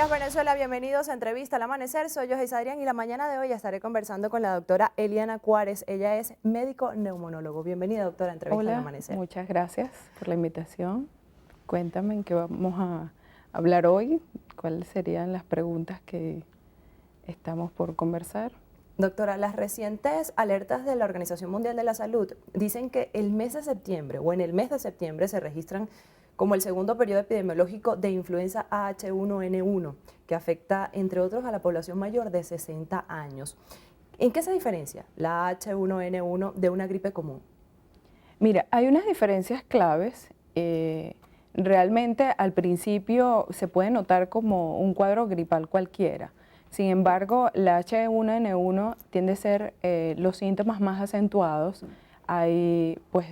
días, Venezuela. Bienvenidos a Entrevista al Amanecer. Soy yo, Adrián, y la mañana de hoy estaré conversando con la doctora Eliana Cuárez. Ella es médico neumonólogo. Bienvenida, doctora, a Entrevista al Hola, Amanecer. muchas gracias por la invitación. Cuéntame en qué vamos a hablar hoy, cuáles serían las preguntas que estamos por conversar. Doctora, las recientes alertas de la Organización Mundial de la Salud dicen que el mes de septiembre o en el mes de septiembre se registran como el segundo periodo epidemiológico de influenza H1N1, que afecta, entre otros, a la población mayor de 60 años. ¿En qué se diferencia la H1N1 de una gripe común? Mira, hay unas diferencias claves. Realmente al principio se puede notar como un cuadro gripal cualquiera. Sin embargo, la H1N1 tiende a ser los síntomas más acentuados. Hay pues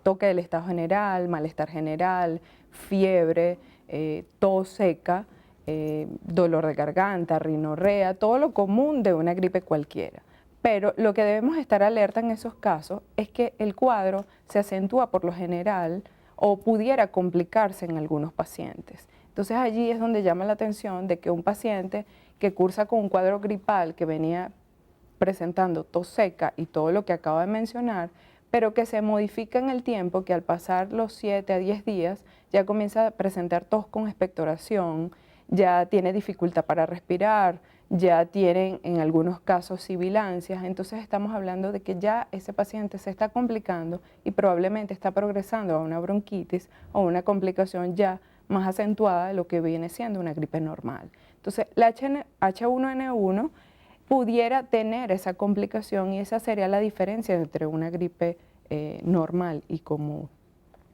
toque del estado general, malestar general, fiebre, tos seca, dolor de garganta, rinorrea, todo lo común de una gripe cualquiera. Pero lo que debemos estar alerta en esos casos es que el cuadro se acentúa por lo general o pudiera complicarse en algunos pacientes. Entonces allí es donde llama la atención de que un paciente que cursa con un cuadro gripal que venía presentando tos seca y todo lo que acabo de mencionar, pero que se modifica en el tiempo, que al pasar los 7 a 10 días ya comienza a presentar tos con expectoración, ya tiene dificultad para respirar, ya tienen en algunos casos sibilancias. Entonces estamos hablando de que ya ese paciente se está complicando y probablemente está progresando a una bronquitis o una complicación ya más acentuada de lo que viene siendo una gripe normal. Entonces la H1N1 pudiera tener esa complicación y esa sería la diferencia entre una gripe normal y común.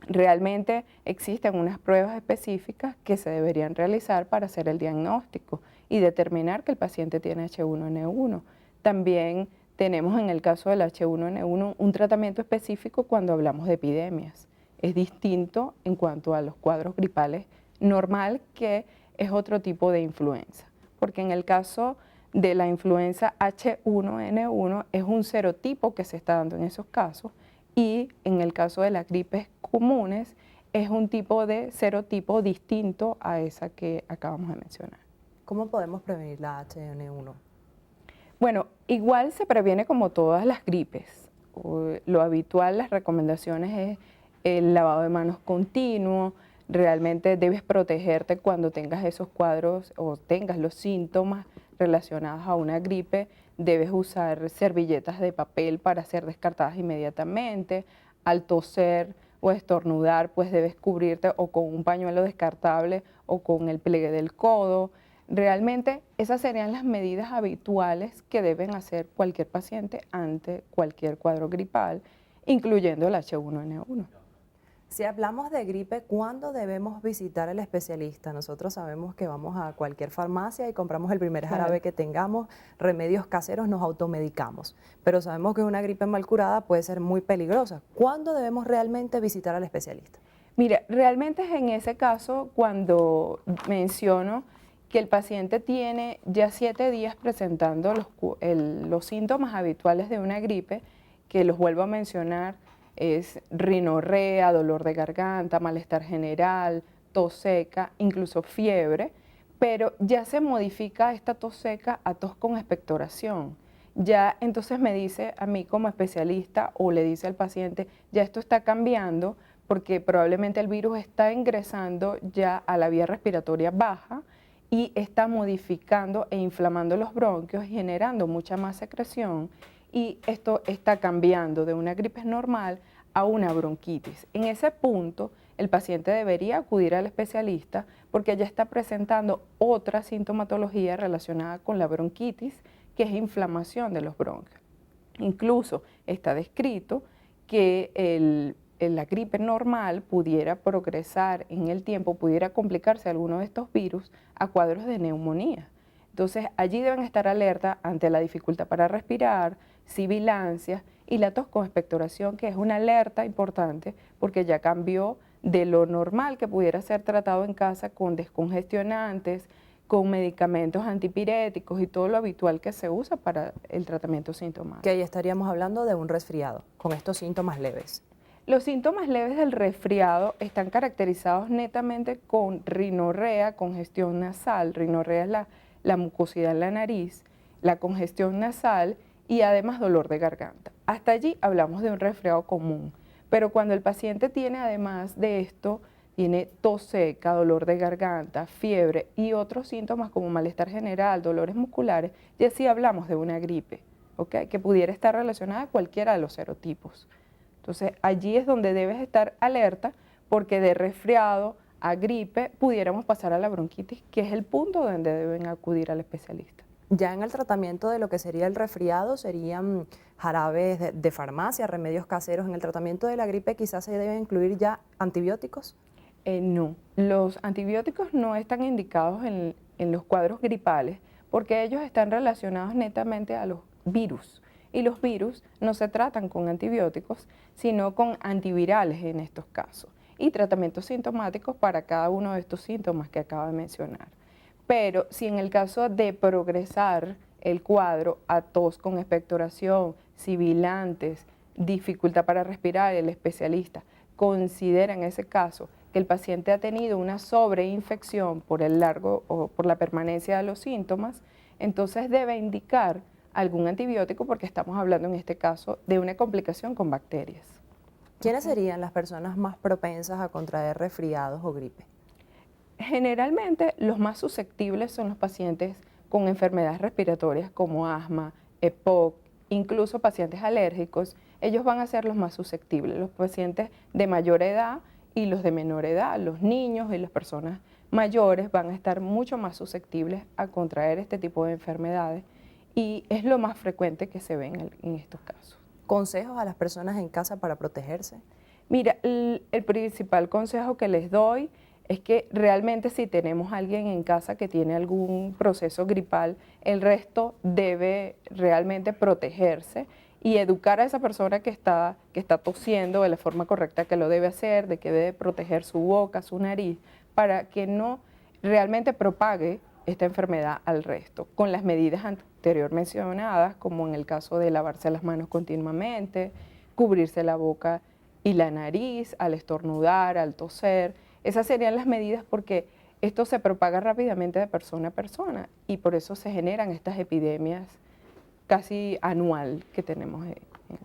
Realmente existen unas pruebas específicas que se deberían realizar para hacer el diagnóstico y determinar que el paciente tiene H1N1. También tenemos en el caso del H1N1 un tratamiento específico cuando hablamos de epidemias. Es distinto en cuanto a los cuadros gripales normal, que es otro tipo de influenza, porque en el caso de la influenza H1N1 es un serotipo que se está dando en esos casos, y en el caso de las gripes comunes es un tipo de serotipo distinto a esa que acabamos de mencionar. ¿Cómo podemos prevenir la H1N1? Bueno, igual se previene como todas las gripes. Lo habitual, las recomendaciones es el lavado de manos continuo. Realmente debes protegerte cuando tengas esos cuadros o tengas los síntomas relacionados a una gripe. Debes usar servilletas de papel para ser descartadas inmediatamente. Al toser o estornudar, pues debes cubrirte o con un pañuelo descartable o con el pliegue del codo. Realmente esas serían las medidas habituales que deben hacer cualquier paciente ante cualquier cuadro gripal, incluyendo el H1N1. Si hablamos de gripe, ¿cuándo debemos visitar al especialista? Nosotros sabemos que vamos a cualquier farmacia y compramos el primer jarabe que tengamos, remedios caseros, nos automedicamos. Pero sabemos que una gripe mal curada puede ser muy peligrosa. ¿Cuándo debemos realmente visitar al especialista? Mira, realmente es en ese caso cuando menciono que el paciente tiene ya 7 días presentando los síntomas habituales de una gripe, que los vuelvo a mencionar, es rinorrea, dolor de garganta, malestar general, tos seca, incluso fiebre, pero ya se modifica esta tos seca a tos con expectoración. Ya entonces me dice a mí como especialista o le dice al paciente, ya esto está cambiando porque probablemente el virus está ingresando ya a la vía respiratoria baja y está modificando e inflamando los bronquios, generando mucha más secreción, y esto está cambiando de una gripe normal a una bronquitis. En ese punto, el paciente debería acudir al especialista porque ya está presentando otra sintomatología relacionada con la bronquitis, que es inflamación de los bronquios. Incluso está descrito que la gripe normal pudiera progresar en el tiempo, pudiera complicarse alguno de estos virus a cuadros de neumonía. Entonces allí deben estar alerta ante la dificultad para respirar, sibilancias y la tos con expectoración, que es una alerta importante porque ya cambió de lo normal que pudiera ser tratado en casa con descongestionantes, con medicamentos antipiréticos y todo lo habitual que se usa para el tratamiento sintomático. Que ahí estaríamos hablando de un resfriado, con estos síntomas leves. Los síntomas leves del resfriado están caracterizados netamente con rinorrea, congestión nasal. Rinorrea es la mucosidad en la nariz, la congestión nasal y además dolor de garganta. Hasta allí hablamos de un resfriado común, pero cuando el paciente tiene además de esto, tiene tos seca, dolor de garganta, fiebre y otros síntomas como malestar general, dolores musculares, ya sí hablamos de una gripe, ¿ok? Que pudiera estar relacionada a cualquiera de los serotipos. Entonces allí es donde debes estar alerta porque de resfriado a gripe pudiéramos pasar a la bronquitis, que es el punto donde deben acudir al especialista. Ya en el tratamiento de lo que sería el resfriado serían jarabes de farmacia, remedios caseros. En el tratamiento de la gripe quizás se deben incluir ya antibióticos. No, los antibióticos no están indicados en los cuadros gripales porque ellos están relacionados netamente a los virus. Y los virus no se tratan con antibióticos, sino con antivirales en estos casos. Y tratamientos sintomáticos para cada uno de estos síntomas que acabo de mencionar. Pero si en el caso de progresar el cuadro a tos con expectoración, sibilantes, dificultad para respirar, el especialista considera en ese caso que el paciente ha tenido una sobreinfección por el largo o por la permanencia de los síntomas, entonces debe indicar algún antibiótico porque estamos hablando en este caso de una complicación con bacterias. ¿Quiénes serían las personas más propensas a contraer resfriados o gripe? Generalmente los más susceptibles son los pacientes con enfermedades respiratorias como asma, EPOC, incluso pacientes alérgicos. Ellos van a ser los más susceptibles, los pacientes de mayor edad y los de menor edad, los niños y las personas mayores van a estar mucho más susceptibles a contraer este tipo de enfermedades y es lo más frecuente que se ve en estos casos. ¿Consejos a las personas en casa para protegerse? Mira, el principal consejo que les doy es que realmente si tenemos a alguien en casa que tiene algún proceso gripal, el resto debe realmente protegerse y educar a esa persona que está tosiendo de la forma correcta que lo debe hacer, de que debe proteger su boca, su nariz, para que no realmente propague esta enfermedad al resto, con las medidas anterior mencionadas, como en el caso de lavarse las manos continuamente, cubrirse la boca y la nariz al estornudar, al toser. Esas serían las medidas porque esto se propaga rápidamente de persona a persona y por eso se generan estas epidemias casi anual que tenemos en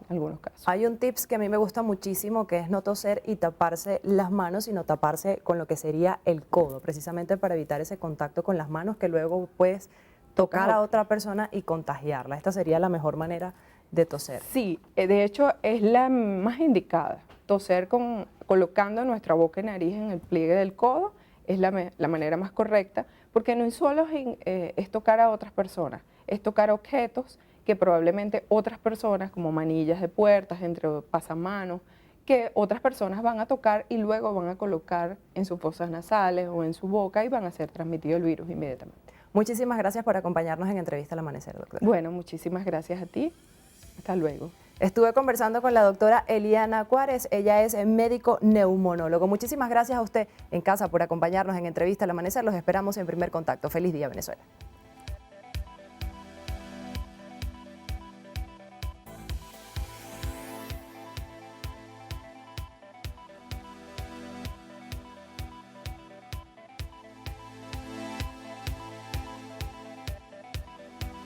algunos casos. Hay un tips que a mí me gusta muchísimo que es no toser y taparse las manos, sino taparse con lo que sería el codo, precisamente para evitar ese contacto con las manos que luego puedes tocar a otra persona y contagiarla. Esta sería la mejor manera de toser. Sí, de hecho es la más indicada. Toser colocando nuestra boca y nariz en el pliegue del codo es la manera más correcta porque no solo es tocar a otras personas, es tocar objetos que probablemente otras personas, como manillas de puertas, entre pasamanos, que otras personas van a tocar y luego van a colocar en sus fosas nasales o en su boca y van a ser transmitido el virus inmediatamente. Muchísimas gracias por acompañarnos en Entrevista al Amanecer, doctora. Bueno, muchísimas gracias a ti. Hasta luego. Estuve conversando con la doctora Eliana Juárez, ella es médico neumonólogo. Muchísimas gracias a usted en casa por acompañarnos en Entrevista al Amanecer. Los esperamos en Primer Contacto. Feliz día, Venezuela.